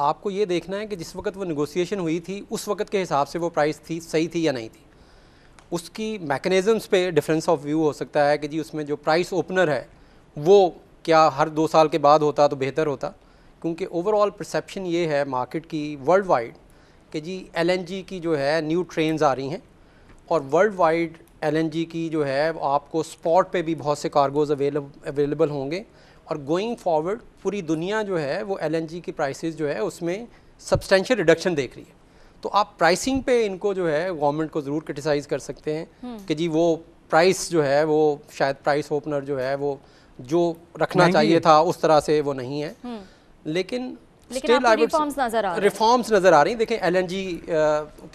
آپ کو یہ دیکھنا ہے کہ جس وقت وہ نیگوسیشن ہوئی تھی اس وقت کے حساب سے وہ پرائس تھی صحیح تھی یا نہیں تھی. اس کی میکنزمس پہ ڈفرینس آف ویو ہو سکتا ہے کہ جی اس میں جو پرائس اوپنر ہے وہ کیا ہر 2 سال کے بعد ہوتا تو بہتر ہوتا, کیونکہ اوور آل پرسیپشن یہ ہے مارکیٹ کی ورلڈ وائڈ کہ جی ایل این جی کی جو ہے نیو ٹرینز آ رہی ہیں, اور world wide L N G کی جو ہے آپ کو اسپاٹ پہ بھی بہت سے کارگوز اویلیبل ہوں گے, اور گوئنگ فارورڈ پوری دنیا جو ہے وہ ایل این جی کی پرائسز جو ہے اس میں سبسٹینشیل ریڈکشن دیکھ رہی ہے. تو آپ پرائسنگ پہ ان کو جو ہے گورنمنٹ کو ضرور کرٹیسائز کر سکتے ہیں کہ جی وہ پرائس جو ہے وہ شاید پرائس اوپنر جو ہے وہ جو رکھنا چاہیے تھا اس طرح سے وہ نہیں ہے, لیکن ریفارمز نظر آ رہی ہیں. دیکھیں ایل این جی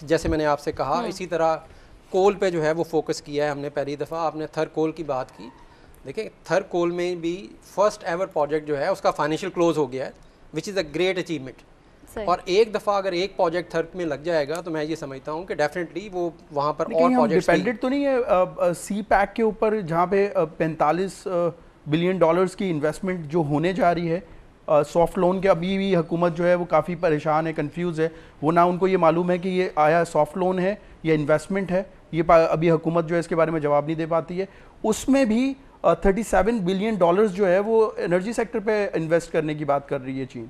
جیسے میں نے آپ سے کہا, اسی طرح کول پہ جو ہے وہ فوکس کیا ہے ہم نے پہلی دفعہ. آپ نے تھر کول کی بات کی, دیکھیں تھر کول میں بھی فرسٹ ایور پروجیکٹ جو ہے اس کا فائنینشیل کلوز ہو گیا ہے, وچ از اے گریٹ اچیومنٹ. اور ایک دفعہ اگر ایک پروجیکٹ تھر میں لگ جائے گا تو میں یہ سمجھتا ہوں کہ ڈیفینیٹلی وہ وہاں پر اور پروجیکٹس ڈیپینڈنٹ تو نہیں ہے سی پیک کے اوپر, جہاں پہ $45 بلین کی انویسٹمنٹ جو ہونے جا رہی ہے. سافٹ لون کے ابھی بھی حکومت جو ہے وہ کافی پریشان ہے, کنفیوز ہے. وہ نہ ان کو یہ معلوم ہے کہ یہ آیا سافٹ لون ہے یا انویسٹمنٹ ہے, یہ ابھی حکومت جو ہے اس کے بارے میں جواب نہیں دے پاتی ہے. اس میں بھی $37 بلین جو ہے وہ انرجی سیکٹر پہ انویسٹ کرنے کی بات کر رہی ہے چین.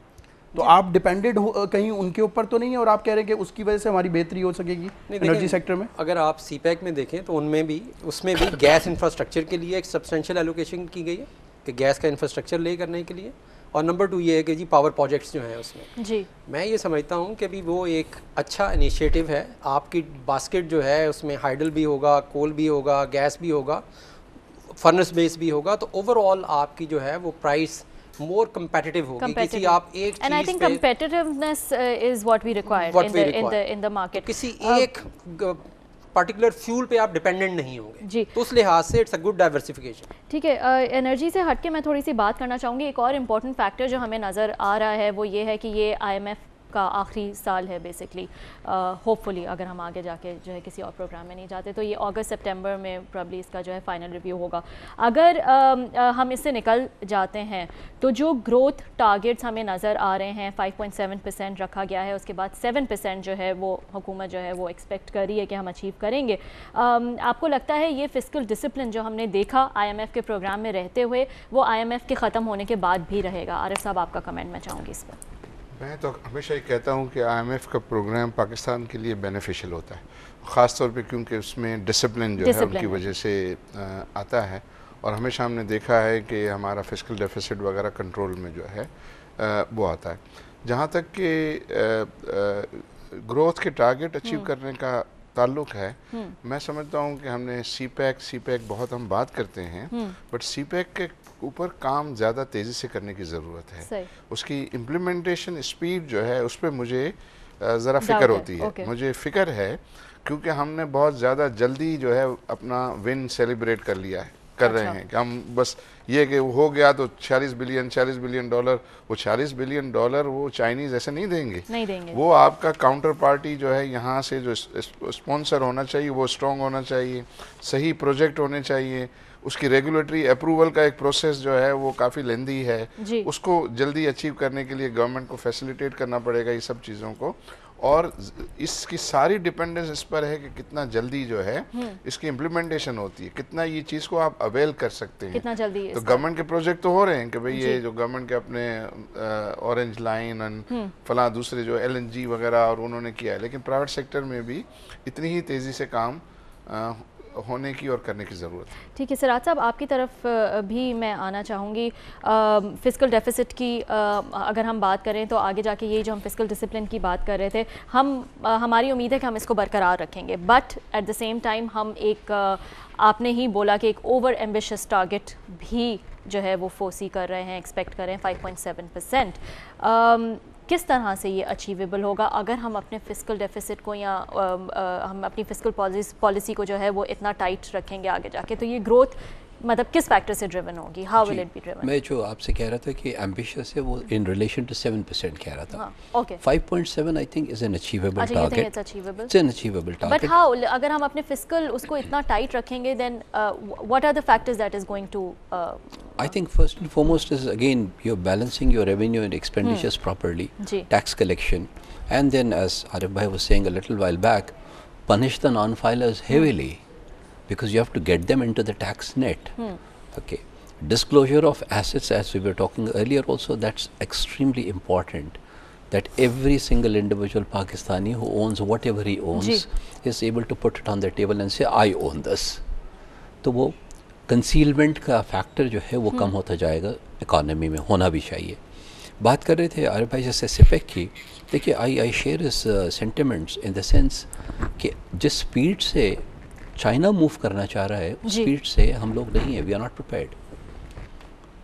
تو آپ ڈیپینڈڈ کہیں ان کے اوپر تو نہیں ہے, اور آپ کہہ رہے ہیں کہ اس کی وجہ سے ہماری بہتری ہو سکے گی انرجی سیکٹر میں؟ اگر آپ سی پیک میں دیکھیں تو اس میں بھی گیس انفراسٹرکچر کے لیے ایک سبسٹینشیل ایلوکیشن کی گئی ہے کہ گیس کا انفراسٹرکچر لے کرنے کے لیے, اور نمبر 2 یہ ہے کہ جی پاور پروجیکٹس جو ہیں اس میں جی میں یہ سمجھتا ہوں کہ بھی وہ ایک اچھا انیشیٹو ہے. آپ کی باسکٹ جو ہے اس میں ہائیڈل بھی ہوگا, کول بھی ہوگا, گیس بھی ہوگا, فرنس بیس بھی ہوگا, تو اوور آل آپ کی جو ہے وہ پرائس more competitive ہوگی. کسی آپ ایک چیز پہ, and I think competitiveness is what we require in the market. کسی ایک پرٹیکولر فیول پہ آپ ڈیپینڈنٹ نہیں ہوں گے, جی تو اس لحاظ سے اٹس اے گڈ ڈائیورسیفیکیشن. ٹھیک ہے, انرجی سے ہٹ کے میں تھوڑی سی بات کرنا چاہوں گی. ایک اور امپورٹنٹ فیکٹر جو ہمیں نظر آ رہا ہے وہ یہ ہے کہ یہ آئی ایم ایف کا آخری سال ہے بیسکلی. ہوپ فلی اگر ہم آگے جا کے جو ہے کسی اور پروگرام میں نہیں جاتے تو یہ اگست سپٹمبر میں پرابلی اس کا جو ہے فائنل ریویو ہوگا. اگر ہم اس سے نکل جاتے ہیں تو جو گروتھ ٹارگیٹس ہمیں نظر آ رہے ہیں 5.7% رکھا گیا ہے, اس کے بعد 7% جو ہے وہ حکومت جو ہے وہ ایکسپیکٹ کر رہی ہے کہ ہم اچیو کریں گے. آپ کو لگتا ہے یہ فسکل ڈسپلن جو ہم نے دیکھا آئی ایم ایف کے پروگرام میں رہتے ہوئے وہ آئی ایم ایف کے ختم ہونے کے بعد بھی رہے گا؟ عارف صاحب آپ کا کمنٹ میں چاہوں گی اس پر. میں تو ہمیشہ یہ کہتا ہوں کہ آئی ایم ایف کا پروگرام پاکستان کے لیے بینیفیشل ہوتا ہے, خاص طور پہ کیونکہ اس میں ڈسپلن جو ہے ان کی وجہ سے آتا ہے, اور ہمیشہ ہم نے دیکھا ہے کہ ہمارا فسکل ڈیفیسٹ وغیرہ کنٹرول میں جو ہے وہ آتا ہے. جہاں تک کہ گروتھ کے ٹارگٹ اچیو کرنے کا تعلق ہے, میں سمجھتا ہوں کہ ہم نے سی پیک بہت ہم بات کرتے ہیں, بٹ سی پیک کے اوپر کام زیادہ تیزی سے کرنے کی ضرورت ہے. اس کی امپلیمنٹیشن اسپیڈ جو ہے اس پہ مجھے ذرا فکر ہوتی ہے. مجھے فکر ہے کیونکہ ہم نے بہت زیادہ جلدی جو ہے اپنا ون سیلیبریٹ کر رہے ہیں کہ ہم بس یہ کہ ہو گیا تو $40 بلین, وہ $40 بلین وہ چائنیز ایسے نہیں دیں گے. وہ آپ کا کاؤنٹر پارٹی جو ہے یہاں سے جو اسپانسر ہونا چاہیے وہ اسٹرانگ ہونا چاہیے, صحیح پروجیکٹ ہونے چاہیے, اس کی ریگولیٹری اپروول کا ایک پروسیس جو ہے وہ کافی لیندی ہے, اس کو جلدی اچیو کرنے کے لیے گورنمنٹ کو فیسیلیٹیٹ کرنا پڑے گا یہ سب چیزوں کو. اور اس کی ساری ڈیپینڈنس اس پر ہے کہ کتنا جلدی جو ہے اس کی امپلیمنٹیشن ہوتی ہے, کتنا یہ چیز کو آپ اویل کر سکتے ہیں, کتنا جلدی. تو گورنمنٹ کے پروجیکٹ تو ہو رہے ہیں کہ بھئی یہ جو گورنمنٹ کے اپنے اورنج لائن فلاں دوسرے جو ایل این جی وغیرہ اور انہوں نے کیا ہے, لیکن پرائیویٹ سیکٹر میں بھی اتنی ہی تیزی سے کام ہونے کی اور کرنے کی ضرورت ہے. ٹھیک ہے سراج صاحب, آپ کی طرف بھی میں آنا چاہوں گی. فسکل ڈیفیسٹ کی اگر ہم بات کریں تو آگے جا کے یہ جو ہم فسکل ڈسپلن کی بات کر رہے تھے, ہماری امید ہے کہ ہم اس کو برقرار رکھیں گے, but at the same time ہم ایک آپ نے ہی بولا کہ ایک اوور ایمبیشس ٹارگٹ بھی جو ہے وہ فورسی کر رہے ہیں, ایکسپیکٹ کر رہے ہیں 5.7%. کس طرح سے یہ اچیویبل ہوگا اگر ہم اپنے فسکل ڈیفیسٹ کو یا ہم اپنی فسکل پالیسی کو جو ہے وہ اتنا ٹائٹ رکھیں گے آگے جا کے؟ تو یہ گروتھ مطلب کس فیکٹر سے ڈریون ہوگی؟ How will it be derived? میں جو آپ سے کہہ رہا تھا کہ ایمبیشیس ہے وہ ان ریلیشن ٹو 7% کہہ رہا تھا. Okay 5.7 I think is an achievable target. It's an achievable target. But how اگر ہم اپنے فسکل اس کو اتنا ٹائٹ رکھیں گے then what are the factors that is going to I think first and foremost is again you're balancing your revenue and expenditures properly, tax collection, and then as Arif Bhai was saying a little while back, punish the non-filers heavily because you have to get them into the tax net. Okay. Disclosure of assets, as we were talking earlier also, that's extremely important, that every single individual Pakistani who owns whatever he owns is able to put it on the table and say I own this. تو وہ concealment کا factor جو ہے وہ کم ہوتا جائے گا. Economy میں ہونا بھی چاہیے. بات کر رہے تھے عارف بھائی جیسے سپیک کی. دیکھیے آئی شیئر اس سینٹیمنٹس ان دا سینس کہ جس اسپیڈ سے چائنا موو کرنا چاہ رہا ہے اس اسپیڈ سے ہم لوگ نہیں ہیں. We are not prepared.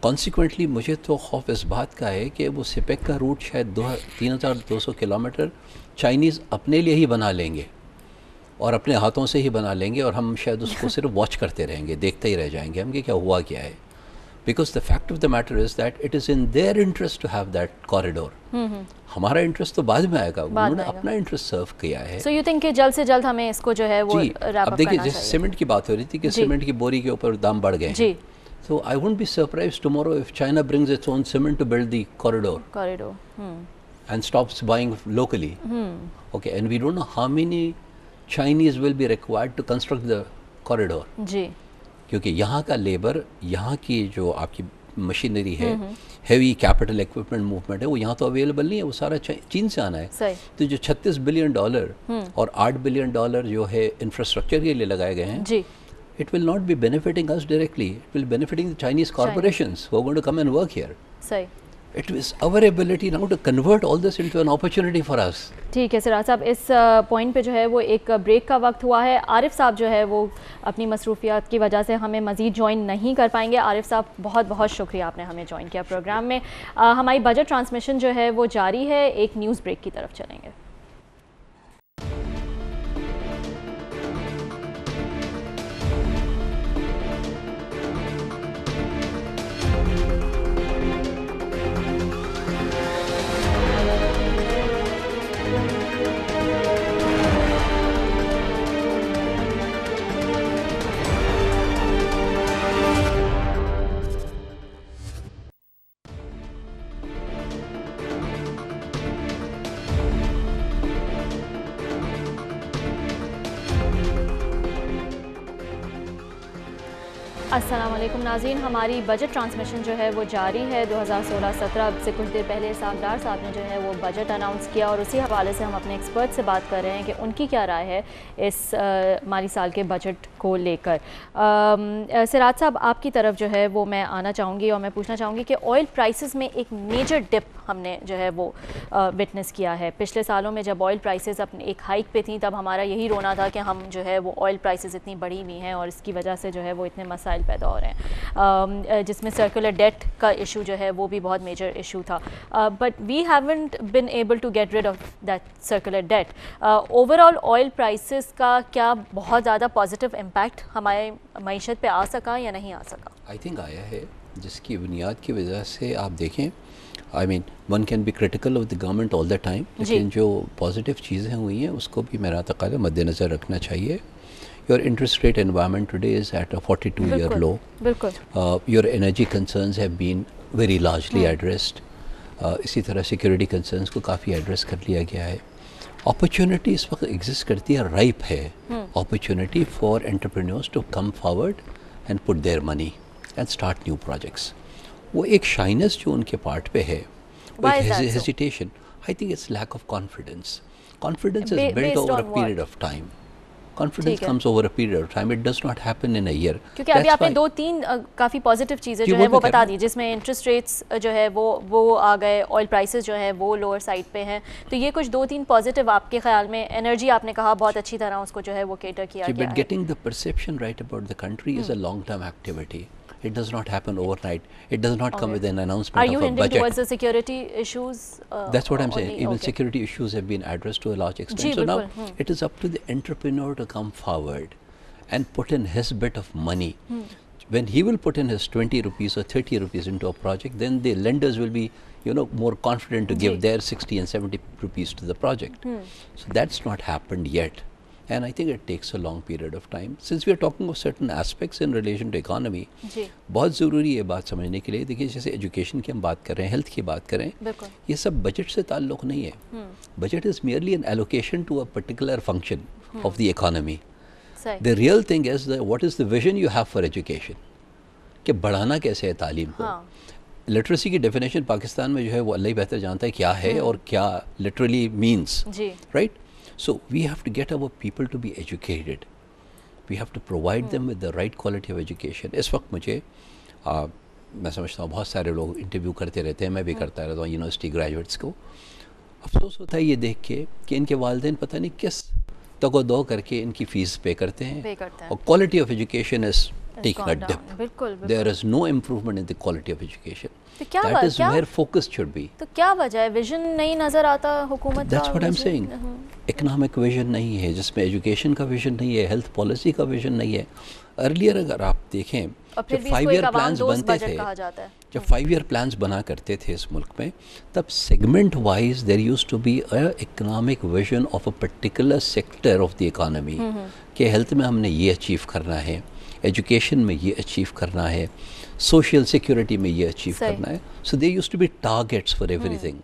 Consequently مجھے تو خوف اس بات کا ہے کہ وہ سپیک کا روٹ شاید 3200 کلومیٹر چائنیز اپنے لیے ہی بنا لیں گے اور اپنے ہاتھوں سے ہی بنا لیں گے اور ہم شاید اس کو صرف واچ کرتے رہیں گے, دیکھتے ہی رہ جائیں گے ہم کہ کیا ہوا کیا ہے. Because the fact of the matter is that it is in their interest to have that corridor. ہمارا انٹرسٹ تو بعد میں آئے گا, انہوں نے اپنا انٹرسٹ سرو کیا ہے. سو یو تھنک کہ جلد سے جلد ہمیں اس کو جو ہے وہ ریپ اپ کرنا چاہیے. اب دیکھیے جیسے سیمنٹ کی بات ہو رہی تھی کہ سیمنٹ کی بوری کے اوپر دام بڑھ گئے ہیں. So I won't be surprised tomorrow if China brings its own cement to build the corridor. And stops buying locally. Okay, and we don't know how many Chinese will be required to construct the corridor. جی. کیونکہ یہاں کا labour, یہاں کی جو آپ کی machinery ہے, heavy capital equipment movement ہے, وہ یہاں تو اویلیبل نہیں ہے, وہ سارا چین سے آنا ہے. تو جو $36 بلین اور $8 بلین جو ہے انفراسٹرکچر کے لیے لگائے گئے ہیں, it will not be benefiting us directly. It will be benefiting the Chinese corporations who are going to come and work here. صحیح. It is our ability now to convert all this into an opportunity for us. ٹھیک ہے سراج صاحب, اس point پہ جو ہے وہ ایک break کا وقت ہوا ہے. عارف صاحب جو ہے وہ اپنی مصروفیات کی وجہ سے ہمیں مزید جوائن نہیں کر پائیں گے. عارف صاحب بہت بہت شکریہ, آپ نے ہمیں جوائن کیا پروگرام میں. ہماری بجٹ ٹرانسمیشن جو ہے وہ جاری ہے. ایک نیوز بریک کی طرف چلیں گے. السلام علیکم ناظرین, ہماری بجٹ ٹرانسمیشن جو ہے وہ جاری ہے. 2016-17 سے کچھ دیر پہلے ساکھدار صاحب نے جو ہے وہ بجٹ اناؤنس کیا اور اسی حوالے سے ہم اپنے ایکسپرٹ سے بات کر رہے ہیں کہ ان کی کیا رائے ہے اس مالی سال کے بجٹ کو لے کر. سراج صاحب, آپ کی طرف جو ہے وہ میں آنا چاہوں گی اور میں پوچھنا چاہوں گی کہ آئل پرائسز میں ایک میجر ڈپ ہم نے جو ہے وہ وٹنس کیا ہے. پچھلے سالوں میں جب آئل پرائسز اپنے ایک ہائک پہ تھیں تب ہمارا یہی رونا تھا کہ ہم جو ہے وہ آئل پرائسز اتنی بڑھی ہوئی ہیں اور اس کی وجہ سے جو ہے وہ اتنے مسائل پیدا ہو رہے ہیں, جس میں سرکولر ڈیٹ کا ایشو جو ہے وہ بھی بہت میجر ایشو تھا. But we haven't been able to get rid of that circular debt. Overall oil prices کا کیا بہت زیادہ پازیٹیو امپیکٹ ہمارے معیشت پہ آ سکا یا نہیں آ سکا؟ آئی تھنک آیا ہے, جس کی بنیاد کی وجہ سے آپ دیکھیں, I mean one can be critical of the government all the time, لیکن جو پازیٹیو چیزیں ہوئی ہیں اس کو بھی میرا اعتقاد ہے مد نظر رکھنا چاہیے. Your interest rate environment today is at a 42-year low. Your energy concerns have been very largely addressed. اسی طرح security concerns کو کافی ایڈریس کر لیا گیا ہے. opportunity اس وقت ایگزسٹ کرتی ہے, ripe ہے opportunity for entrepreneurs to come forward and put their money and start new projects. وہ ایک shyness جو ان کے پارٹ پہ ہے, ایک hesitation, I think it's lack of confidence. Confidence is built over a period of time. Confidence comes over a period of time. It does not happen in a year. کیونکہ ابھی آپ نے 2-3 کافی positive چیزیں جو ہے وہ بتا دی, جس میں انٹرسٹ ریٹس جو ہے وہ آ گئے, آئل پرائسز جو ہے وہ لوور سائڈ پہ ہیں. تو یہ کچھ 2-3 پازیٹیو آپ کے خیال میں. انرجی آپ نے کہا بہت اچھی طرح اس کو جو ہے وہ کیٹر کیا گیا ہے. But getting the perception right about the country is a long term activity. It does not happen overnight. It does not come with an announcement of a budget. Are you hinting towards the security issues? That's what I'm saying. Even security issues have been addressed to a large extent. So now it is up to the entrepreneur to come forward and put in his bit of money. when he will put in his 20 rupees or 30 rupees into a project, then the lenders will be, you know, more confident to give their 60 and 70 rupees to the project. So that's not happened yet. And I think it takes a long period of time. Since we are talking of certain aspects in relation to economy, بہت ضروری ہے بات سمجھنے کے لیے. دیکھیے جیسے education کی ہم بات کر رہے ہیں, ہیلتھ کی بات کریں, یہ سب بجٹ سے تعلق نہیں ہے. Budget is merely an allocation to a particular function of the economy. The real thing is what is the vision you have for education, کہ بڑھانا کیسے ہے تعلیم کو. لٹریسی کی ڈیفینیشن پاکستان میں جو ہے وہ اللہ ہی بہتر جانتا ہے کیا ہے اور کیا literally means, right. So we have to get our people to be educated. We have to provide them with the right quality of education. اس وقت مجھے میں سمجھتا ہوں بہت سارے لوگ انٹرویو کرتے رہتے ہیں, میں بھی کرتا رہتا ہوں یونیورسٹی گریجویٹس کو. افسوس ہوتا ہے یہ دیکھ کے کہ ان کے والدین پتہ نہیں کس تگ و دو کر کے ان کی فیس پے کرتے ہیں, اور quality of education is taking a dip. There is no improvement in the quality of education. That is where focus should be. تو کیا وجہ ہے, ویژن نہیں نظر آتا حکومت کا؟ That's what I'm saying. Economic vision نہیں ہے, جس میں ایجوکیشن کا ویژن نہیں ہے, ہیلتھ پالیسی کا ویژن نہیں ہے. ارلیئر اگر آپ دیکھیں جب 5 year plans بنتے تھے, جب 5 year plans بنا کرتے تھے اس ملک میں, تب segment wise there used to be a economic vision of a particular sector of the economy. کہ ہیلتھ میں ہم نے یہ اچیو کرنا ہے, ایجوکیشن میں یہ اچیو کرنا ہے, سوشل سیکورٹی میں یہ اچیو کرنا ہے. So they used to be targets for everything.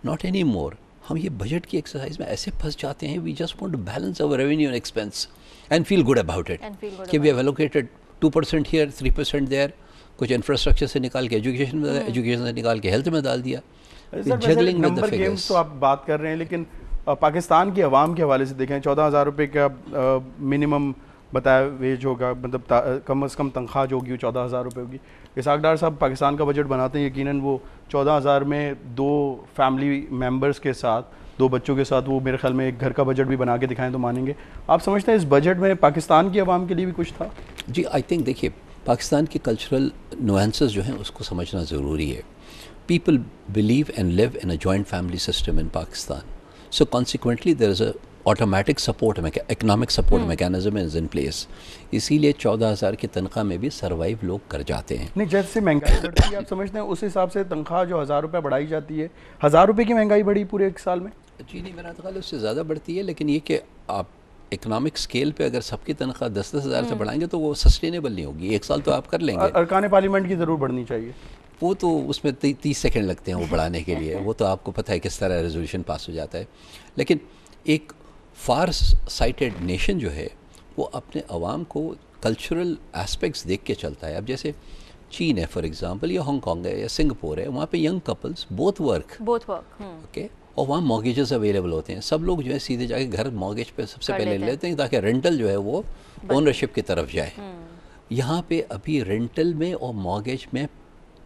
Not any more. ہم یہ بجٹ کی ایکسرسائز میں ایسے پھنس جاتے ہیں, we just want to balance our revenue and expense and feel good about it, کہ we have allocated 2% here 3% there, کچھ انفراسٹرکچر سے نکال کے ایجوکیشن سے نکال کے ہیلتھ میں ڈال دیا. Juggling with the figures. تو آپ بات کر رہے ہیں, لیکن پاکستان کی عوام کے حوالے سے دیکھیں 14,000 روپے کا منیمم بتایا ویج ہوگا, مطلب کم از کم تنخواہ جو ہوگی وہ 14,000 روپے ہوگی. اسحاق ڈار صاحب پاکستان کا بجٹ بناتے ہیں, یقیناً وہ 14,000 میں 2 فیملی ممبرس کے ساتھ, 2 بچوں کے ساتھ, وہ میرے خیال میں ایک گھر کا بجٹ بھی بنا کے دکھائیں تو مانیں گے. آپ سمجھتے ہیں اس بجٹ میں پاکستان کی عوام کے لیے بھی کچھ تھا؟ جی آئی تھنک دیکھیے پاکستان کی کلچرل نوانسز جو ہیں اس کو سمجھنا ضروری ہے. People believe and live in a joint family system in Pakistan. So consequently there is a automatic support economic support mechanism is in place. اسی لیے 14,000 کی تنخواہ میں بھی سروائیو لوگ کر جاتے ہیں. نہیں, جیسے مہنگائی بڑھتی ہے آپ سمجھتے ہیں اس حساب سے تنخواہ جو 1,000 روپے بڑھائی جاتی ہے, 1,000 روپے کی مہنگائی بڑھی پورے ایک سال میں؟ جی نہیں, میرا خیال اس سے زیادہ بڑھتی ہے, لیکن یہ کہ آپ اکنامک اسکیل پہ اگر سب کی تنخواہ 10,000 سے بڑھائیں گے تو وہ سسٹینیبل نہیں ہوگی. ایک سال تو آپ کر لیں گے. ارکان پارلیمنٹ کی ضرور بڑھنی چاہیے. وہ تو اس میں 30 سیکنڈ لگتے ہیں وہ بڑھانے کے لیے, وہ تو آپ کو پتہ ہے کس طرح ریزولوشن پاس ہو جاتا ہے. لیکن ایک فار سائٹڈ نیشن جو ہے وہ اپنے عوام کو کلچرل اسپیکٹس دیکھ کے چلتا ہے. اب جیسے چین ہے فار ایگزامپل, یا ہانگ کانگ ہے یا سنگاپور ہے, وہاں پہ young couples both work okay, اور وہاں مارگیجز اویلیبل ہوتے ہیں. سب لوگ جو ہے سیدھے جا کے گھر مارگیج پہ سب سے پہلے لے لیتے ہیں تاکہ رینٹل جو ہے وہ اونرشپ کی طرف جائے. یہاں پہ ابھی رینٹل میں اور مارگیج میں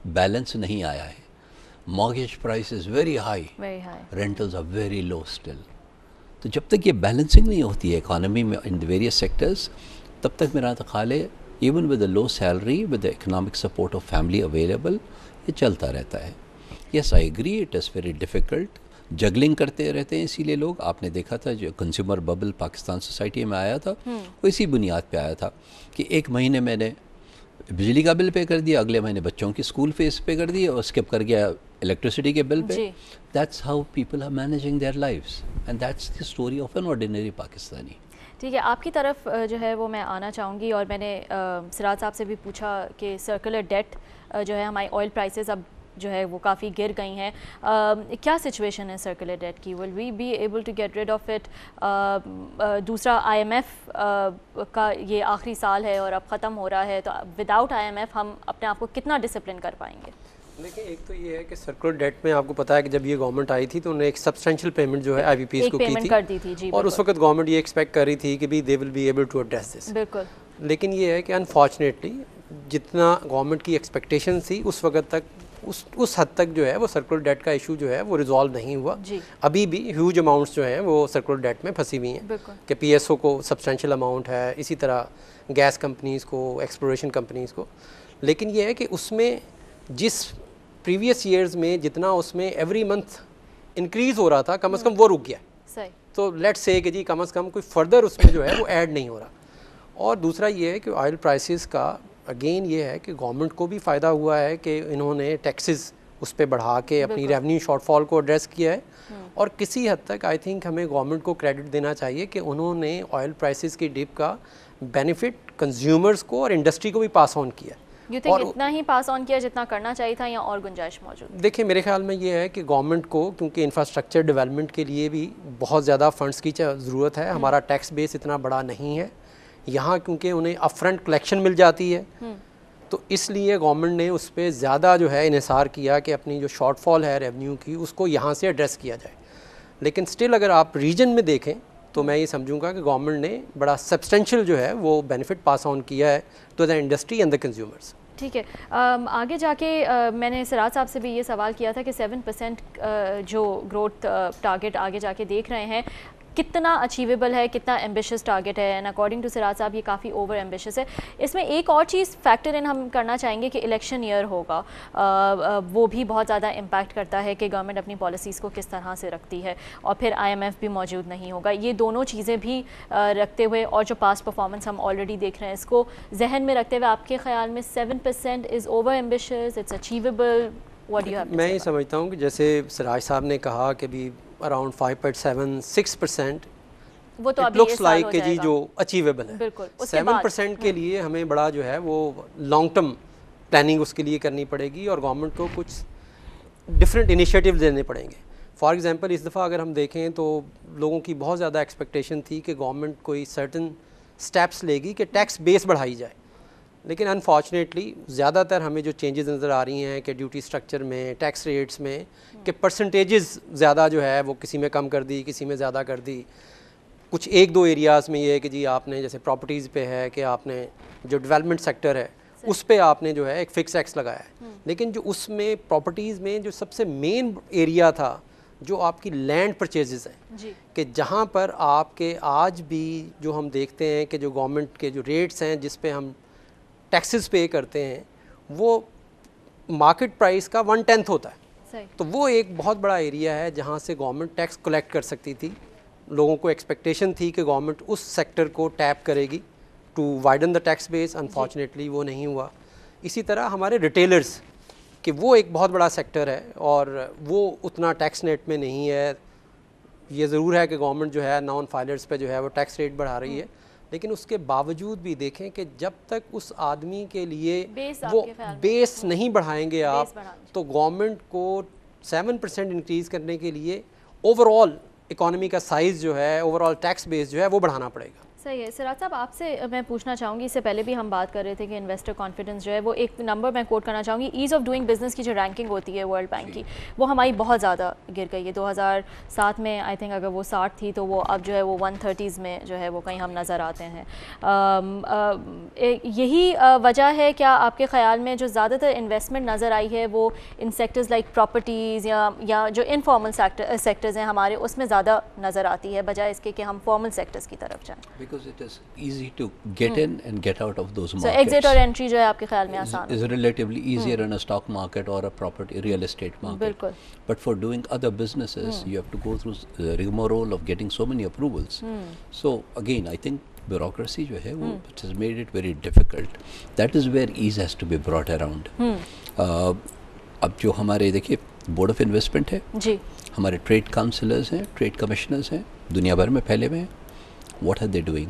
بیلنس نہیں آیا ہے. Mortgage price is very high, rentals are very low still. تو جب تک یہ بیلنسنگ نہیں ہوتی ہے اکانومی میں ان ویریس سیکٹرز, تب تک میرا خیال ہے even with a low salary with a economic support of family available یہ چلتا رہتا ہے. Yes I agree it is very difficult. Juggling کرتے رہتے ہیں اسی لیے لوگ. آپ نے دیکھا تھا جو کنزیومر ببل پاکستان سوسائٹی میں آیا تھا وہ اسی بنیاد پہ آیا تھا کہ ایک مہینے میں نے بجلی کا بل پے کر دیا, اگلے مہینے بچوں کی اسکول فیس پے کر دی اور اسکپ کر گیا الیکٹریسٹی کے بل پہ. That's how people are managing their lives and that's the story of an ordinary Pakistani. ٹھیک ہے, آپ کی طرف جو ہے وہ میں آنا چاہوں گی, اور میں نے سراج صاحب سے بھی پوچھا کہ سرکولر ڈیٹ جو ہے ہماری آئل پرائسز اب جو ہے وہ کافی گر گئی ہیں. کیا سچویشن ہے سرکولر ڈیٹ کی؟ Will we be able to get rid of it? دوسرا IMF کا یہ آخری سال ہے اور اب ختم ہو رہا ہے, تو وداؤٹ IMF ہم اپنے آپ کو کتنا ڈسپلن کر پائیں گے؟ دیکھیں, ایک تو یہ ہے کہ سرکولر ڈیٹ میں آپ کو پتا ہے کہ جب یہ گورنمنٹ آئی تھی تو انہوں نے ایک سبسٹینشیل پیمنٹ جو ہے IVPs کو کی تھی, اور اس وقت گورنمنٹ یہ ایکسپیکٹ کر رہی تھی کہ بھی they will be able to address this. بالکل. لیکن یہ ہے کہ انفارچونیٹلی جتنا گورنمنٹ کی ایکسپیکٹیشن تھی اس وقت تک اس حد تک جو ہے وہ سرکولر ڈیٹ کا ایشو جو ہے وہ ریزالو نہیں ہوا. ابھی بھی ہیوج اماؤنٹس جو ہیں وہ سرکولر ڈیٹ میں پھنسی ہوئی ہیں کہ PSO کو سبسٹینشیل اماؤنٹ ہے, اسی طرح گیس کمپنیز کو, ایکسپلوریشن کمپنیز کو. لیکن یہ ہے کہ اس میں جس پریویس ایئرز میں جتنا اس میں ایوری منتھ انکریز ہو رہا تھا کم از کم وہ رک گیا. تو لیٹس سے کہ جی کم از کم کوئی فردر اس میں جو ہے وہ ایڈ نہیں ہو رہا. اور دوسرا یہ ہے کہ آئل پرائسز کا اگین یہ ہے کہ گورنمنٹ کو بھی فائدہ ہوا ہے کہ انہوں نے ٹیکسز اس پہ بڑھا کے اپنی ریونیو شارٹ فال کو ایڈریس کیا ہے, اور کسی حد تک آئی تھنک ہمیں گورنمنٹ کو کریڈٹ دینا چاہیے کہ انہوں نے آئل پرائسز کی ڈپ کا بینیفٹ کنزیومرز کو اور انڈسٹری کو بھی پاس آن کیا. یو تھنک اتنا ہی پاس آن کیا جتنا کرنا چاہیے تھا یا اور گنجائش موجود؟ دیکھیں میرے خیال میں یہ ہے کہ گورنمنٹ کو کیونکہ انفراسٹرکچر ڈیولپمنٹ کے لیے بھی بہت زیادہ فنڈس کی ضرورت ہے. ہمارا ٹیکس بیس اتنا بڑا نہیں ہے یہاں, کیونکہ انہیں اپ فرنٹ کلیکشن مل جاتی ہے, تو اس لیے گورنمنٹ نے اس پہ زیادہ جو ہے انحصار کیا کہ اپنی جو شارٹ فال ہے ریونیو کی اس کو یہاں سے ایڈریس کیا جائے. لیکن سٹل اگر آپ ریجن میں دیکھیں تو میں یہ سمجھوں گا کہ گورنمنٹ نے بڑا سبسٹینشیل جو ہے وہ بینیفٹ پاس آن کیا ہے to the industry and the consumers. ٹھیک ہے, آگے جا کے میں نے سراج صاحب سے بھی یہ سوال کیا تھا کہ 7% جو گروتھ ٹارگٹ آگے جا کے دیکھ رہے ہیں کتنا اچیویبل ہے, کتنا ایمبیشیس ٹارگٹ ہے, اینڈ اکارڈنگ ٹو سراج صاحب یہ کافی اوور ایمبیشیس ہے. اس میں ایک اور چیز فیکٹر ان ہم کرنا چاہیں گے کہ الیکشن ایئر ہوگا, وہ بھی بہت زیادہ امپیکٹ کرتا ہے کہ گورنمنٹ اپنی پالیسیز کو کس طرح سے رکھتی ہے, اور پھر IMF بھی موجود نہیں ہوگا. یہ دونوں چیزیں بھی رکھتے ہوئے اور جو پاسٹ پرفارمنس ہم آلریڈی دیکھ رہے ہیں اس کو ذہن میں رکھتے ہوئے آپ کے خیال میں 7% is over ambitious, it's achievable, what do you have? میں یہ سمجھتا ہوں کہ جیسے سراج صاحب نے کہا کہ بھی اراؤنڈ 5.76% وہ تو ابھی لکس لائک کہ جی جو اچیویبل ہے. 7% کے لیے ہمیں بڑا جو ہے وہ لانگ ٹرم پلاننگ اس کے لیے کرنی پڑے گی, اور گورنمنٹ کو کچھ ڈفرینٹ انیشیٹو لینے پڑیں گے. فار ایگزامپل اس دفعہ اگر ہم دیکھیں تو لوگوں کی بہت زیادہ ایکسپیکٹیشن تھی کہ گورنمنٹ کوئی سرٹن اسٹیپس لے گی کہ ٹیکس بیس بڑھائی جائے, لیکن انفارچونیٹلی زیادہ تر ہمیں جو چینجز نظر آ رہی ہیں کہ ڈیوٹی اسٹرکچر میں, ٹیکس ریٹس میں, کہ پرسنٹیجز زیادہ جو ہے وہ کسی میں کم کر دی, کسی میں زیادہ کر دی. کچھ ایک دو ایریاز میں یہ ہے کہ جی آپ نے جیسے پراپرٹیز پہ ہے کہ آپ نے جو ڈیولپمنٹ سیکٹر ہے اس پہ آپ نے جو ہے ایک فکس ٹیکس لگایا ہے, لیکن جو اس میں پراپرٹیز میں جو سب سے مین ایریا تھا جو آپ کی لینڈ پرچیزز ہیں, کہ جہاں پر آپ کے آج بھی جو ہم دیکھتے ہیں کہ جو گورنمنٹ کے جو ریٹس ہیں جس پہ ہم ٹیکسز پے کرتے ہیں وہ مارکیٹ پرائس کا 1/10 ہوتا ہے. تو وہ ایک بہت بڑا ایریا ہے جہاں سے گورنمنٹ ٹیکس کلیکٹ کر سکتی تھی. لوگوں کو ایکسپیکٹیشن تھی کہ گورنمنٹ اس سیکٹر کو ٹیپ کرے گی to widen the tax base, unfortunately وہ نہیں ہوا. اسی طرح ہمارے ریٹیلرز کہ وہ ایک بہت بڑا سیکٹر ہے اور وہ اتنا ٹیکس نیٹ میں نہیں ہے. یہ ضرور ہے کہ گورنمنٹ جو ہے نان فائلرز پہ جو ہے وہ ٹیکس ریٹ بڑھا رہی ہے, لیکن اس کے باوجود بھی دیکھیں کہ جب تک اس آدمی کے لیے وہ بیس نہیں بڑھائیں گے آپ, تو گورنمنٹ کو 7% انکریز کرنے کے لیے اوور آل اکانومی کا سائز جو ہے, اوور آل ٹیکس بیس جو ہے وہ بڑھانا پڑے گا. صحیح ہے. سراج صاحب آپ سے میں پوچھنا چاہوں گی, اس سے پہلے بھی ہم بات کر رہے تھے کہ انویسٹر کانفیڈنس جو ہے وہ ایک نمبر میں کوٹ کرنا چاہوں گی, ایز آف ڈوئنگ بزنس کی جو رینکنگ ہوتی ہے ورلڈ بینک کی وہ ہماری بہت زیادہ گر گئی ہے. 2007 میں آئی تھنک اگر وہ 60 تھی تو وہ اب جو ہے وہ 130s میں جو ہے وہ کہیں ہم نظر آتے ہیں. یہی وجہ ہے کیا آپ کے خیال میں جو زیادہ تر انویسٹمنٹ نظر آئی ہے وہ ان سیکٹرز لائک پراپرٹیز یا جو انفارمل سیکٹرز ہیں ہمارے اس میں زیادہ نظر آتی ہے بجائے اس کے کہ ہم فارمل سیکٹرز کی طرف جائیں؟ Because it is easy to get in and get out of those markets. So exit or entry جو ہے آپ کے خیال میں آسان is relatively easier in a stock market or a property real estate market. بالکل. But for doing other businesses, you have to go through the rigmarole of getting so many approvals. So again, I think bureaucracy جو ہے وہ it has made it very difficult. That is where ease has to be brought around. اب جو ہمارے دیکھیے board of investment ہے, جی ہمارے trade counsellors ہیں, ٹریڈ کمشنرز ہیں, دنیا بھر میں پھیلے ہوئے ہیں. What are they doing?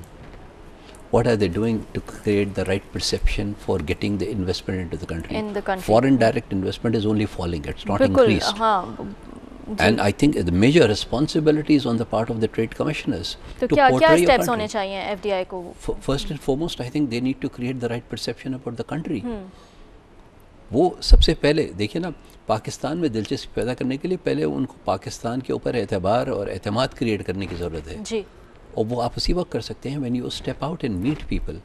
What are they doing to create the right perception for getting the investment into the country? Foreign direct investment is only falling, it's not increased. And I think the major responsibility is on the part of the trade commissioners to portray your country. کیا steps ہونے چاہیے FDI کو? First and foremost, I think they need to create the right perception about the country. وہ سب سے پہلے دیکھیے نا, پاکستان میں دلچسپی پیدا کرنے کے لیے پہلے ان کو پاکستان کے اوپر اعتبار اور اعتماد کریٹ کرنے کی ضرورت ہے. جی. اور وہ آپ اسی وقت کر سکتے ہیں when you step out and meet people.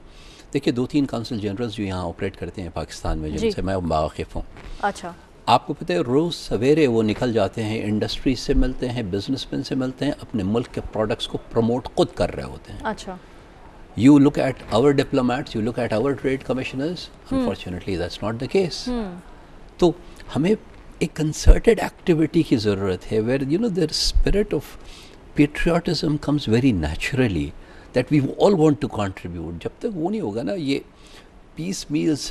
دیکھیے 2-3 کونسل جنرلز جو یہاں آپریٹ کرتے ہیں پاکستان میں جن سے میں واقف ہوں. اچھا. آپ کو پتہ ہے روز سویرے وہ نکل جاتے ہیں, انڈسٹری سے ملتے ہیں, بزنس مین سے ملتے ہیں, اپنے ملک کے پروڈکٹس کو پروموٹ خود کر رہے ہوتے ہیں. اچھا. You look at our diplomats, you look at our trade commissioners, unfortunately that's not the case. تو ہمیں ایک concerted activity کی ضرورت ہے where you know the spirit of patriotism comes very naturally that we all want to contribute. جب تک وہ نہیں ہوگا نا, یہ piece meals,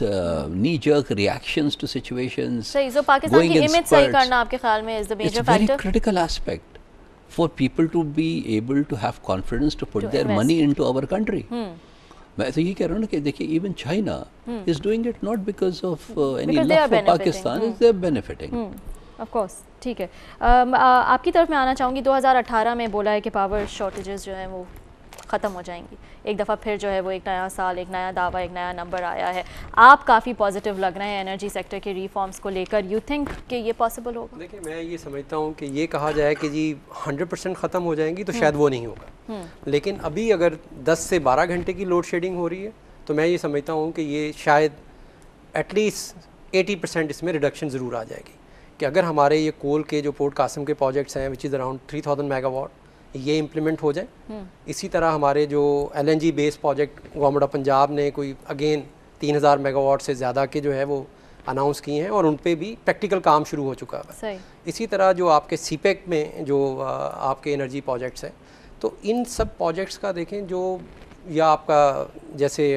knee-jerk reactions to situations. صحیح. So پاکستان کی امیج صحیح کرنا آپ کے خیال میں is the major factor. It's a very critical aspect for people to be able to have confidence to put their money into our country. میں تو یہ کہہ رہا ہوں نا کہ دیکھیے even China is doing it not because of any love for Pakistan, they're benefiting. Of course. ٹھیک ہے. آپ کی طرف میں آنا چاہوں گی. 2018 میں بولا ہے کہ پاور شارٹیجز جو ہیں وہ ختم ہو جائیں گی. ایک دفعہ پھر جو ہے وہ ایک نیا سال, ایک نیا دعویٰ, ایک نیا نمبر آیا ہے. آپ کافی پازیٹیو لگ رہے ہیں انرجی سیکٹر کے ریفارمز کو لے کر. یو تھنک کہ یہ پاسبل ہوگا؟ دیکھیں میں یہ سمجھتا ہوں کہ یہ کہا جائے کہ جی 100% ختم ہو جائیں گی تو شاید وہ نہیں ہوگا, لیکن ابھی اگر 10 سے 12 گھنٹے کی لوڈ شیڈنگ ہو رہی ہے تو میں یہ سمجھتا ہوں کہ یہ شاید ایٹ لیسٹ 80% اس میں ریڈکشن ضرور آ جائے گی. کہ اگر ہمارے یہ کول کے جو پورٹ قاسم کے پروجیکٹس ہیں وچ از اراؤنڈ 3000 میگا واٹ یہ امپلیمنٹ ہو جائیں. اسی طرح ہمارے جو LNG base project government of Punjab نے کوئی اگین 3000 میگا واٹ سے زیادہ کے جو ہے وہ اناؤنس کیے ہیں اور ان پہ بھی پریکٹیکل کام شروع ہو چکا ہے. اسی طرح جو آپ کے سی پیک میں جو آپ کے انرجی پروجیکٹس ہیں تو ان سب پروجیکٹس کا دیکھیں جو یا آپ کا جیسے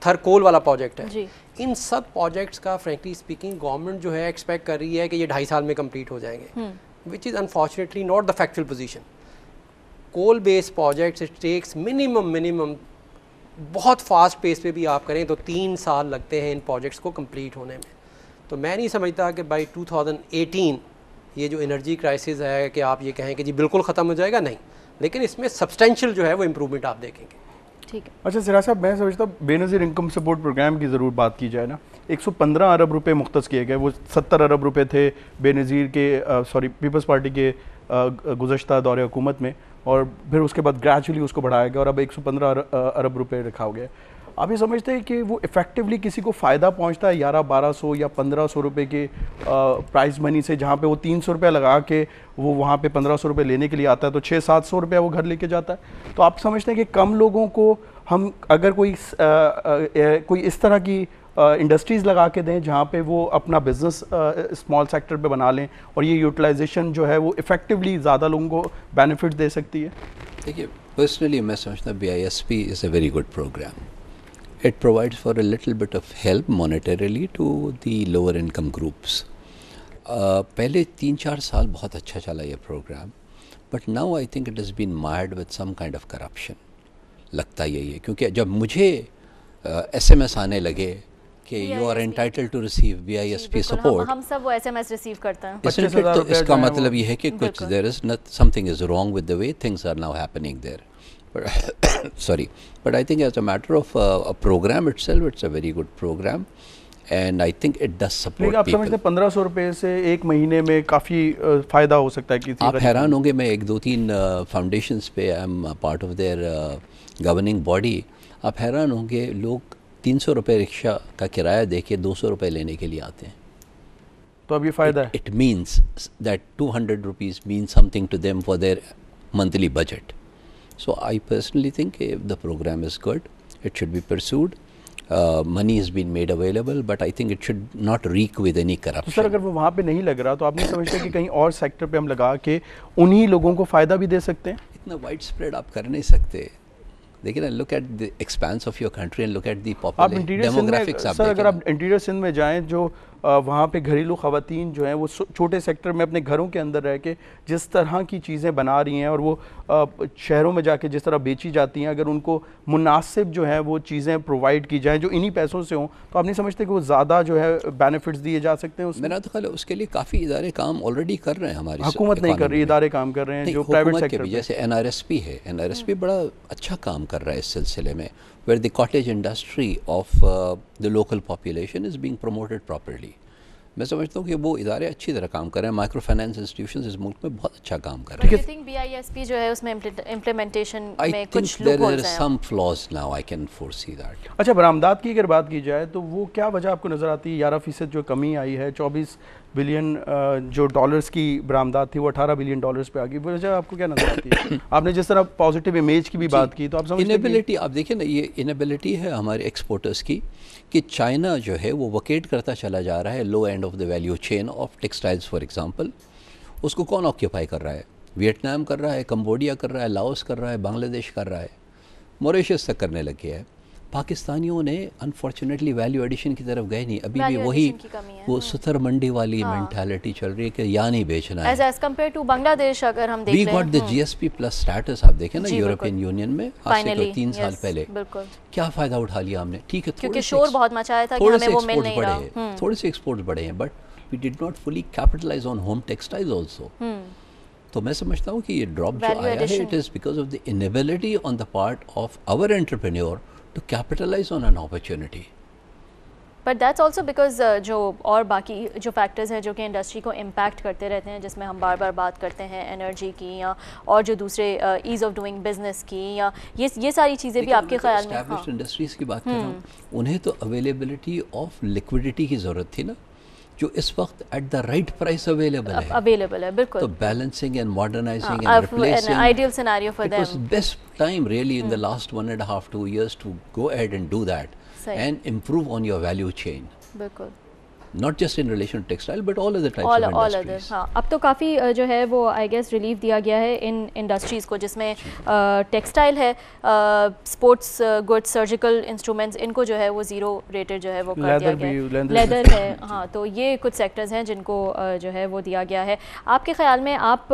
تھر کول والا پروجیکٹ ہے, ان سب پروجیکٹس کا فرینکلی اسپیکنگ گورنمنٹ جو ہے ایکسپیکٹ کر رہی ہے کہ یہ 2.5 سال میں کمپلیٹ ہو جائیں گے, which is unfortunately not the factual position. Coal base projects it takes minimum بہت فاسٹ پیس پہ بھی آپ کریں تو 3 سال لگتے ہیں ان پروجیکٹس کو کمپلیٹ ہونے میں. تو میں نہیں سمجھتا کہ بائی 2018 یہ جو انرجی کرائسس ہے کہ آپ یہ کہیں کہ جی بالکل ختم ہو جائے گا, نہیں, لیکن اس میں سبسٹینشیل جو ہے وہ امپرومنٹ آپ دیکھیں گے. ٹھیک ہے. اچھا سراج صاحب, میں سمجھتا ہوں بے نظیر انکم سپورٹ پروگرام کی ضرور بات کی جائے نا. 115 ارب روپے مختص کیے گئے, وہ 70 ارب روپے تھے بے نظیر کے پیپلز پارٹی کے گزشتہ دور حکومت میں, اور پھر اس کے بعد گریجولی اس کو بڑھایا گیا اور اب 115 ارب روپے رکھا ہو گیا. آپ یہ سمجھتے ہیں کہ وہ ایفیکٹولی کسی کو فائدہ پہنچتا ہے 1100-1200 یا 1500 روپے کے پرائز منی سے, جہاں پہ وہ 300 روپے لگا کے وہ وہاں پہ 1500 روپے لینے کے لیے آتا ہے تو 600-700 روپے وہ گھر لے کے جاتا ہے. تو آپ سمجھتے ہیں کہ کم لوگوں کو ہم اگر کوئی اس طرح کی انڈسٹریز لگا کے دیں جہاں پہ وہ اپنا بزنس اسمال سیکٹر پہ بنا لیں اور یہ یوٹیلائزیشن جو ہے وہ ایفیکٹولی زیادہ لوگوں کو بینیفٹ دے سکتی ہے؟ دیکھیے پرسنلی میں سمجھتا ہوں BISP is a very good programme. It provides for a little bit of help monetarily to the lower income groups. پہلے 3-4 سال بہت اچھا چلا یہ programme, but now I think it has been mired with some kind of corruption. لگتا یہی ہے کیونکہ جب مجھے SMS آنے لگے کہ you are entitled to receive BISP support, ہم سب وہ SMS ریسیو کرتے ہیں. تو اس کا مطلب یہ ہے کہ کچھ there is something is wrong with the way things are now happening there. But I think as a matter of a program itself, it's a very good program and I think it does support people. آپ سمجھتے ہیں 1500 روپے سے ایک مہینے میں کافی فائدہ ہو سکتا ہے کسی؟ آپ حیران ہوں گے, میں 1-2-3 فاؤنڈیشنز پہ I am part of their governing body. آپ حیران ہوں گے لوگ 300 روپے رکشہ کا کرایہ دے کے 200 روپے لینے کے لیے آتے ہیں. تو اب یہ فائدہ ہے. It means that 200 rupees means something to them for their monthly budget. So I personally think the program is good. It should be pursued. Money has been made available, but I think it should not reek with any corruption. سر اگر وہ وہاں پہ نہیں لگ رہا تو آپ نہیں سمجھتے کہ کہیں اور سیکٹر پہ ہم لگا کے انہی لوگوں کو فائدہ بھی دے سکتے ہیں؟ اتنا وائڈ اسپریڈ آپ کر نہیں سکتے. دیکھیں نا, look at the expanse of your country and look at the population demographics. سر اگر آپ انٹیریئر سندھ میں جائیں, جو وہاں پہ گھریلو خواتین جو ہیں وہ چھوٹے سیکٹر میں اپنے گھروں کے اندر رہ کے جس طرح کی چیزیں بنا رہی ہیں اور وہ شہروں میں جا کے جس طرح بیچی جاتی ہیں, اگر ان کو مناسب جو ہے وہ چیزیں پرووائڈ کی جائیں جو انہی پیسوں سے ہوں, تو آپ نہیں سمجھتے کہ وہ زیادہ جو ہے بینیفٹس دیے جا سکتے ہیں؟ میرا تو خیال ہے اس کے لیے کافی ادارے کام آلریڈی کر رہے ہیں. ہماری حکومت نہیں کر رہی, ادارے کام کر رہے ہیں جو پرائیویٹ سیکٹر پہ, جیسے NRSP ہے. NRSP بڑا اچھا کام کر رہا ہے اس سلسلے میں, where the cottage industry of the local population is being promoted properly. میں سمجھتا ہوں کہ وہ ادارے اچھی طرح کام کر رہے ہیں. مائکرو فائنانس انسٹیٹیوشنز اس ملک میں بہت اچھا کام کر رہے ہیں. I think BISP جو ہے اس میں امپلیمنٹیشن میں کچھ کچھ لوپ ہولز ہیں. some flaws now, I can foresee that. اچھا برآمدات کی اگر بات کی جائے تو وہ کیا وجہ آپ کو نظر آتی ہے؟ 11% جو کمی آئی ہے, 24 بلین جو ڈالرز کی برآمدات تھی وہ 18 بلین ڈالرز پہ آ گئی, وجہ آپ کو کیا نظر آتی ہے؟ آپ نے جس طرح پازیٹیو امیج کی بھی بات کی, تو آپ سمجھتے ہیں انیبلٹی, آپ دیکھیں نا, یہ انیبلٹی ہے ہمارے ایکسپورٹرز کی کہ چائنا جو ہے وہ وکیٹ کرتا چلا جا رہا ہے low end of the value chain of textiles for example. اس کو کون آکیوپائی کر رہا ہے؟ ویتنام کر رہا ہے, کمبوڈیا کر رہا ہے, لاؤس کر رہا ہے, بنگلہ دیش کر رہا ہے, موریشس تک کرنے لگ گیا ہے. پاکستانیوں نے انفارچونیٹلی ویلیو ایڈیشن کی طرف گئے نہیں, ابھی بھی وہی وہ ستر منڈی والی مینٹالٹی چل رہی ہے کہ یا نہیں بیچنا ہے. ایز کمپیئر ٹو بنگلہ دیش اگر ہم دیکھ لیں, we got the G S P plus status. آپ دیکھیں نا یورپین یونین میں آج سے 3 سال پہلے کیا فائدہ اٹھا لیا ہم نے. ٹھیک ہے کیونکہ شور بہت مچایا تھا کہ ہمیں وہ مل نہیں رہا, تھوڑے سے ایکسپورٹس بڑھے ہیں, but we did not fully capitalise on home textiles also. تو میں سمجھتا ہوں کہ یہ ڈراپ جو آیا ہے it is because of the inability on the part of our entrepreneur to capitalise on an opportunity. But that's also because جو اور باقی جو فیکٹرز ہیں جو کہ انڈسٹری کو امپیکٹ کرتے رہتے ہیں, جس میں ہم بار بار بات کرتے ہیں انرجی کی یا اور جو دوسرے ایز آف ڈوئنگ بزنس کی, یا یہ ساری چیزیں بھی آپ کے خیال میں. اسٹیبلشڈ انڈسٹریز کی بات کر رہا ہوں, انہیں تو اویلیبلٹی آف لیکوڈیٹی کی ضرورت تھی نا, جو اس وقت at the right price available ہے. بالکل. تو balancing and modernising and replacing an ideal scenario for them. It was best time really in the last 1.5-2 years to go ahead and do that and improve on your value chain. بالکل. Not just in relation to textile but all other types of industries. ہاں, اب تو کافی جو ہے وہ I guess relief دیا گیا ہے ان انڈسٹریز کو, جس میں ٹیکسٹائل ہے, اسپورٹس گڈس, سرجیکل انسٹرومنٹس, ان کو جو ہے وہ زیرو ریٹڈ جو ہے وہ کر دیا گیا ہے. لیدر ہے, ہاں. تو یہ کچھ سیکٹرز ہیں جن کو جو ہے وہ دیا گیا ہے. آپ کے خیال میں آپ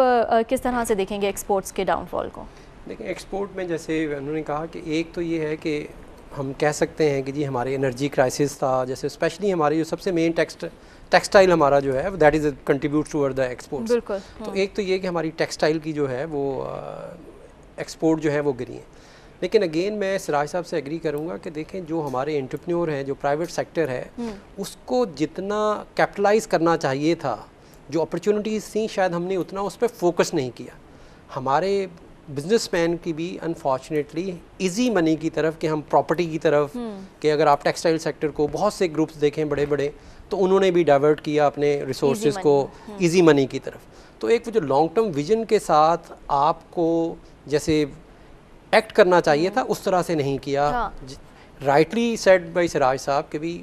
کس طرح سے دیکھیں گے ایکسپورٹس کے ڈاؤن فال کو؟ دیکھیں ایکسپورٹ میں جیسے انہوں نے کہا کہ ایک تو یہ ہے کہ ہم کہہ سکتے ہیں کہ جی ہمارے انرجی کرائسس تھا, جیسے اسپیشلی ہماری جو سب سے مین ٹیکسٹائل ہمارا جو ہے that is contribute toward the exports. بالکل. تو ایک تو یہ کہ ہماری ٹیکسٹائل کی جو ہے وہ ایکسپورٹ جو ہے وہ گری ہیں. لیکن اگین میں سراج صاحب سے ایگری کروں گا کہ دیکھیں جو ہمارے انٹرپرینور ہیں, جو پرائیویٹ سیکٹر ہے, اس کو جتنا کیپٹلائز کرنا چاہیے تھا, جو اپرچونیٹیز تھیں شاید ہم نے اتنا اس پہ فوکس نہیں کیا. ہمارے بزنس مین کی بھی انفارچونیٹلی ایزی منی کی طرف, کہ ہم پراپرٹی کی طرف, کہ اگر آپ ٹیکسٹائل سیکٹر کو بہت سے گروپس دیکھیں بڑے بڑے, تو انہوں نے بھی ڈائیورٹ کیا اپنے ریسورسز کو ایزی منی کی طرف. تو ایک وہ جو لانگ ٹرم ویژن کے ساتھ آپ کو جیسے ایکٹ کرنا چاہیے تھا اس طرح سے نہیں کیا. رائٹلی سیڈ بائی سراج صاحب کہ بھی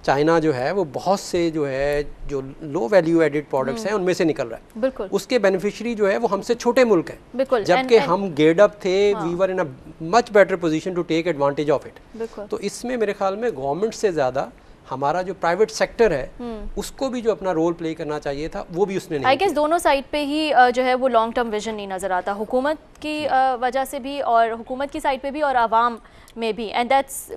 چائنا جو ہے وہ بہت سے جو ہے جو لو ویلیو ایڈڈ پروڈکٹس ہیں ان میں سے نکل رہا ہے. بالکل. اس کے بینیفیشری جو ہے وہ ہم سے چھوٹے ملک ہیں. بالکل. جبکہ ہم گیئرڈ اپ تھے, we were in a much better position to take advantage of it. تو اس میں میرے خیال میں گورنمنٹ سے زیادہ ہمارا جو پرائیویٹ سیکٹر ہے اس کو بھی جو اپنا رول پلے کرنا چاہیے تھا وہ بھی اس نے نہیں. آئی گیس دونوں سائڈ پہ ہی جو ہے وہ لانگ ٹرم ویژن نہیں نظر آتا, حکومت کی وجہ سے بھی اور حکومت کی سائڈ پہ بھی اور عوام میں بھی, and that's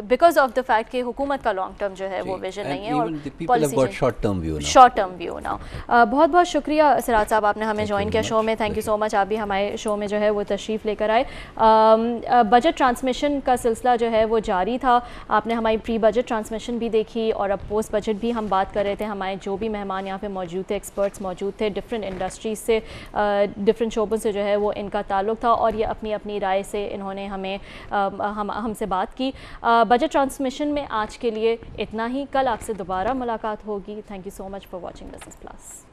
because of the fact کہ حکومت کا لانگ ٹرم جو ہے وہ ویژن نہیں ہے, اور پالیسی شارٹ ٹرم ویو نا. بہت بہت شکریہ سراج صاحب, آپ نے ہمیں جوائن کیا شو میں. تھینک یو سو مچ. آپ بھی ہمارے شو میں جو ہے وہ تشریف لے کر آئے. بجٹ ٹرانسمیشن کا سلسلہ جو ہے وہ جاری تھا. آپ نے ہماری پری بجٹ ٹرانسمیشن بھی دیکھی, اور اب پوسٹ بجٹ بھی ہم بات کر رہے تھے. ہمارے جو بھی مہمان یہاں پہ موجود تھے, ایکسپرٹس موجود تھے, ڈفرینٹ انڈسٹریز سے, ڈفرینٹ شعبوں سے جو ہے وہ ان کا تعلق تھا, اور یہ اپنی اپنی رائے سے انہوں نے ہم سے بات کی. بجٹ ٹرانسمیشن میں آج کے لیے اتنا ہی. کل آپ سے دوبارہ ملاقات ہوگی. Thank you so much for watching business plus.